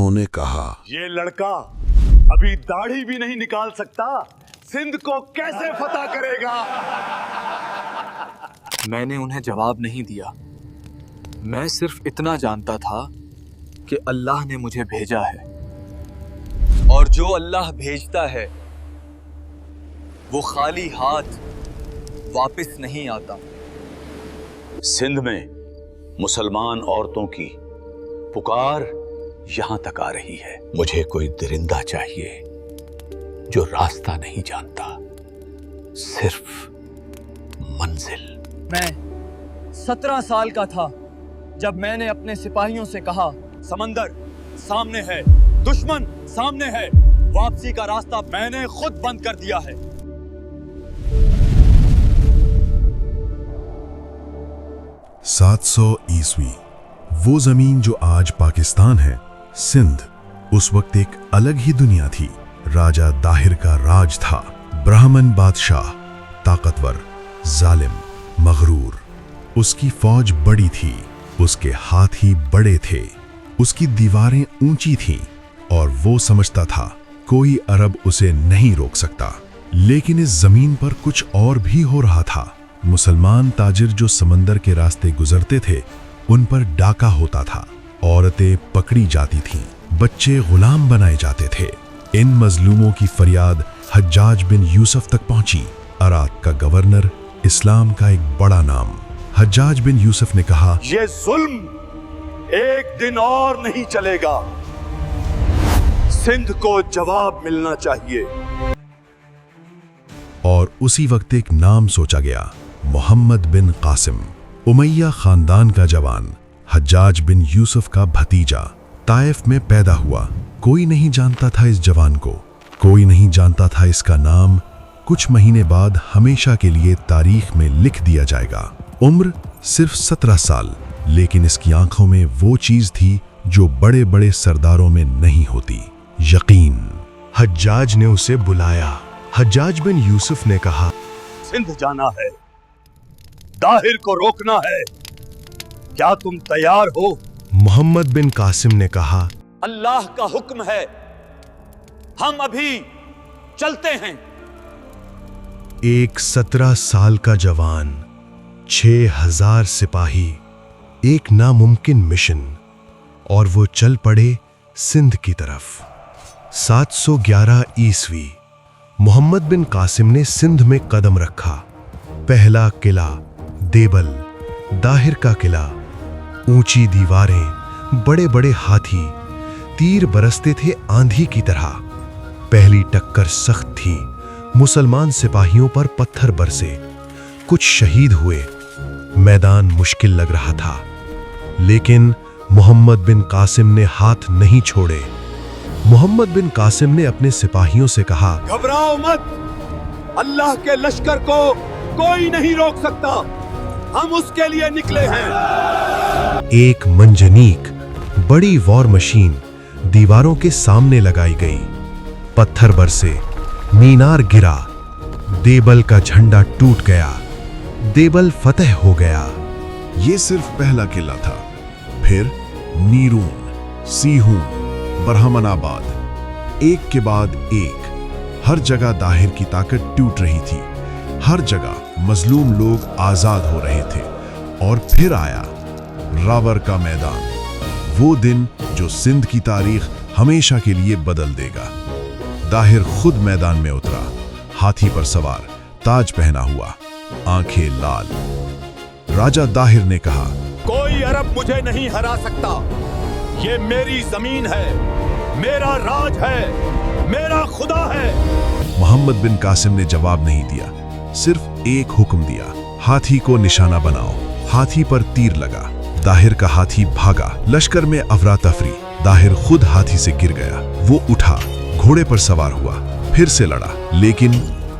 उन्होंने कहा, ये लड़का अभी दाढ़ी भी नहीं निकाल सकता, सिंध को कैसे फतह करेगा? मैंने उन्हें जवाब नहीं दिया। मैं सिर्फ इतना जानता था कि अल्लाह ने मुझे भेजा है, और जो अल्लाह भेजता है वो खाली हाथ वापस नहीं आता। सिंध में मुसलमान औरतों की पुकार यहां तक आ रही है। मुझे कोई दरिंदा चाहिए जो रास्ता नहीं जानता, सिर्फ मंजिल। मैं 17 साल का था जब मैंने अपने सिपाहियों से कहा, समंदर सामने है, दुश्मन सामने है, वापसी का रास्ता मैंने खुद बंद कर दिया है। 700 ईस्वी, वो जमीन जो आज पाकिस्तान है, सिंध, उस वक्त एक अलग ही दुनिया थी। राजा दाहिर का राज था। ब्राह्मण बादशाह, ताकतवर, जालिम, मगरूर। उसकी फौज बड़ी थी, उसके हाथी बड़े थे, उसकी दीवारें ऊंची थीं, और वो समझता था कोई अरब उसे नहीं रोक सकता। लेकिन इस जमीन पर कुछ और भी हो रहा था। मुसलमान ताजिर जो समंदर के रास्ते गुजरते थे, उन पर डाका होता था, औरतें पकड़ी जाती थीं, बच्चे गुलाम बनाए जाते थे। इन मजलूमों की फरियाद हज्जाज बिन यूसुफ तक पहुंची। अराक का गवर्नर, इस्लाम का एक बड़ा नाम। हज्जाज बिन यूसुफ ने कहा, ये जुल्म एक दिन और नहीं चलेगा, सिंध को जवाब मिलना चाहिए। और उसी वक्त एक नाम सोचा गया, मोहम्मद बिन कासिम, उमैया खानदान का जवान, हज्जाज बिन यूसुफ का भतीजा, ताइफ में पैदा हुआ। कोई नहीं जानता था इस जवान को, कोई नहीं जानता था इसका नाम कुछ महीने बाद हमेशा के लिए तारीख में लिख दिया जाएगा। उम्र सिर्फ 17 साल, लेकिन इसकी आंखों में वो चीज थी जो बड़े बड़े सरदारों में नहीं होती, यकीन। हज्जाज ने उसे बुलाया। हज्जाज बिन यूसुफ ने कहा, सिंध जाना है, दाहिर को रोकना है, क्या तुम तैयार हो? मोहम्मद बिन कासिम ने कहा, अल्लाह का हुक्म है, हम अभी चलते हैं। एक 17 साल का जवान, 6000 सिपाही, एक नामुमकिन मिशन, और वो चल पड़े सिंध की तरफ। 711 ईस्वी, मोहम्मद बिन कासिम ने सिंध में कदम रखा। पहला किला देबल, दाहिर का किला, ऊंची दीवारें, बड़े बड़े हाथी, तीर बरसते थे आंधी की तरह। पहली टक्कर सख्त थी, मुसलमान सिपाहियों पर पत्थर बरसे, कुछ शहीद हुए, मैदान मुश्किल लग रहा था। लेकिन मोहम्मद बिन कासिम ने हाथ नहीं छोड़े। मोहम्मद बिन कासिम ने अपने सिपाहियों से कहा, घबराओ मत, अल्लाह के लश्कर को कोई नहीं रोक सकता, हम उसके लिए निकले हैं। एक मंजनीक, बड़ी वॉर मशीन दीवारों के सामने लगाई गई। पत्थर बरसे, मीनार गिरा, देबल का झंडा टूट गया, देबल फतह हो गया। ये सिर्फ पहला किला था। फिर नीरून, सीहून, बरहमनाबाद, एक के बाद एक, हर जगह दाहिर की ताकत टूट रही थी। हर जगह मजलूम लोग आजाद हो रहे थे। और फिर आया रावर का मैदान, वो दिन जो सिंध की तारीख हमेशा के लिए बदल देगा। दाहिर खुद मैदान में उतरा, हाथी पर सवार, ताज पहना हुआ, आंखें लाल। राजा दाहिर ने कहा, कोई अरब मुझे नहीं हरा सकता, ये मेरी जमीन है, मेरा राज है, मेरा खुदा है। मोहम्मद बिन कासिम ने जवाब नहीं दिया, सिर्फ एक हुक्म दिया, हाथी को निशाना बनाओ। हाथी पर तीर लगा, दाहिर का हाथी भागा, लश्कर में अफरा तफरी। दाहिर खुद हाथी से गिर गया। वो उठा, घोड़े पर सवार हुआ, फिर से लड़ा, लेकिन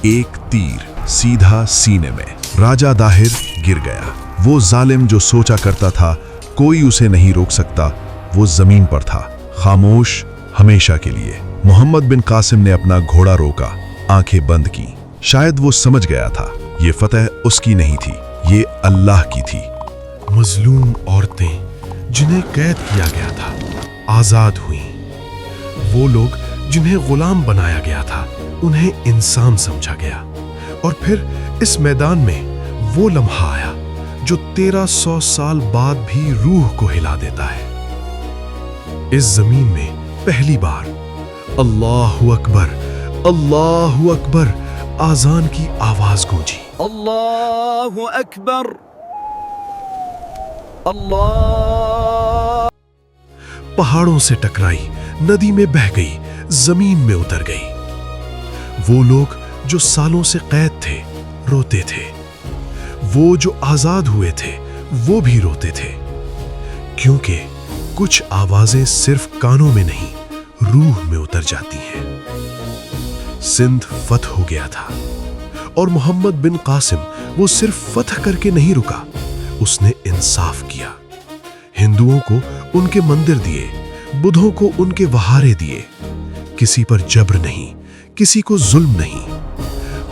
एक तीर सीधा सीने में। राजा दाहिर गिर गया। वो जालिम जो सोचा करता था कोई उसे नहीं रोक सकता, वो जमीन पर था, खामोश हमेशा के लिए। मोहम्मद बिन कासिम ने अपना घोड़ा रोका, आंखें बंद की। शायद वो समझ गया था ये फतह उसकी नहीं थी, ये अल्लाह की थी। मजलूम औरतें जिन्हें कैद किया गया था आजाद हुईं। वो लोग जिन्हें गुलाम बनाया गया था उन्हें इंसान समझा गया। और फिर इस मैदान में वो लम्हा आया जो 1300 साल बाद भी रूह को हिला देता है। इस जमीन में पहली बार अल्लाहु अकबर आजान की आवाज गूंजी। अल्लाहु अकबर, अल्लाह। पहाड़ों से टकराई, नदी में बह गई, जमीन में उतर गई। वो लोग जो सालों से कैद थे रोते थे, वो जो आजाद हुए थे वो भी रोते थे, क्योंकि कुछ आवाजें सिर्फ कानों में नहीं रूह में उतर जाती हैं। सिंध फतह हो गया था और मोहम्मद बिन कासिम वो सिर्फ फतह करके नहीं रुका, उसने इंसाफ किया। हिंदुओं को उनके मंदिर दिए, बुद्धों को उनके वहारे दिए, किसी पर जबर नहीं, किसी को जुल्म नहीं।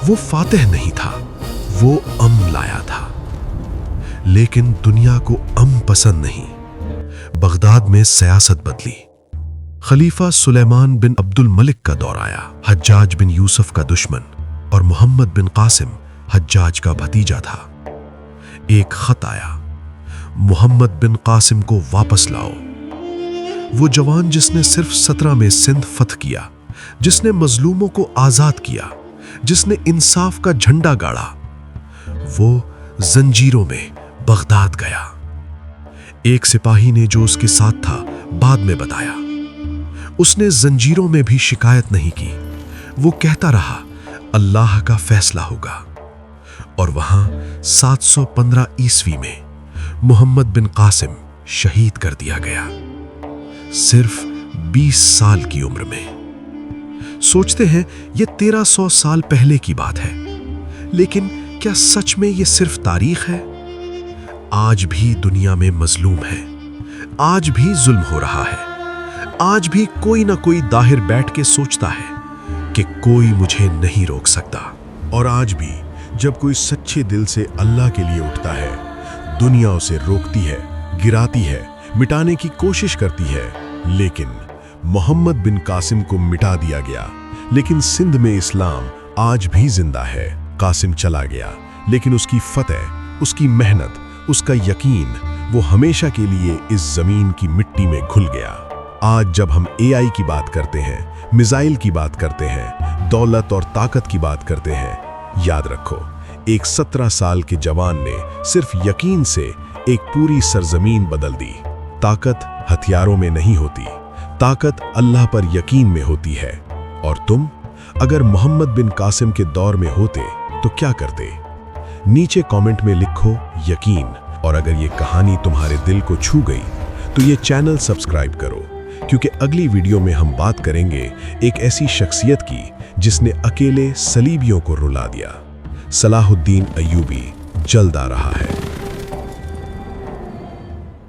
वो फातिह नहीं था, वो अमन लाया था। लेकिन दुनिया को अमन पसंद नहीं। बगदाद में सियासत बदली। खलीफा सुलेमान बिन अब्दुल मलिक का दौर आया। हज्जाज बिन यूसुफ का दुश्मन और मोहम्मद बिन कासिम हज्जाज का भतीजा था। एक खत आया, मोहम्मद बिन कासिम को वापस लाओ। वो जवान जिसने सिर्फ 17 में सिंध फतह किया, जिसने मजलूमों को आजाद किया, जिसने इंसाफ का झंडा गाड़ा, वो जंजीरों में बगदाद गया। एक सिपाही ने जो उसके साथ था बाद में बताया, उसने जंजीरों में भी शिकायत नहीं की। वो कहता रहा अल्लाह का फैसला होगा। और वहां 715 ईस्वी में मोहम्मद बिन कासिम शहीद कर दिया गया, सिर्फ 20 साल की उम्र में। सोचते हैं ये 1300 साल पहले की बात है, लेकिन क्या सच में ये सिर्फ तारीख है? आज भी दुनिया में मजलूम है, आज भी जुल्म हो रहा है, आज भी कोई ना कोई दाहिर बैठ के सोचता है कि कोई मुझे नहीं रोक सकता। और आज भी जब कोई सच्चे दिल से अल्लाह के लिए उठता है, दुनिया उसे रोकती है, गिराती है, मिटाने की कोशिश करती है। लेकिन मोहम्मद बिन कासिम को मिटा दिया गया, लेकिन सिंध में इस्लाम आज भी जिंदा है। कासिम चला गया, लेकिन उसकी फतेह, उसकी मेहनत, उसका यकीन, वो हमेशा के लिए इस जमीन की मिट्टी में घुल गया। आज जब हम AI की बात करते हैं, मिसाइल की बात करते हैं, दौलत और ताकत की बात करते हैं, याद रखो एक 17 साल के जवान ने सिर्फ यकीन से एक पूरी सरजमीन बदल दी। ताकत हथियारों में नहीं होती, ताकत अल्लाह पर यकीन में होती है। और तुम अगर मोहम्मद बिन कासिम के दौर में होते तो क्या करते? नीचे कमेंट में लिखो यकीन। और अगर ये कहानी तुम्हारे दिल को छू गई तो ये चैनल सब्सक्राइब करो, क्योंकि अगली वीडियो में हम बात करेंगे एक ऐसी शख्सियत की जिसने अकेले सलीबियों को रुला दिया। सलाहुद्दीन अय्यूबी जल्द आ रहा है।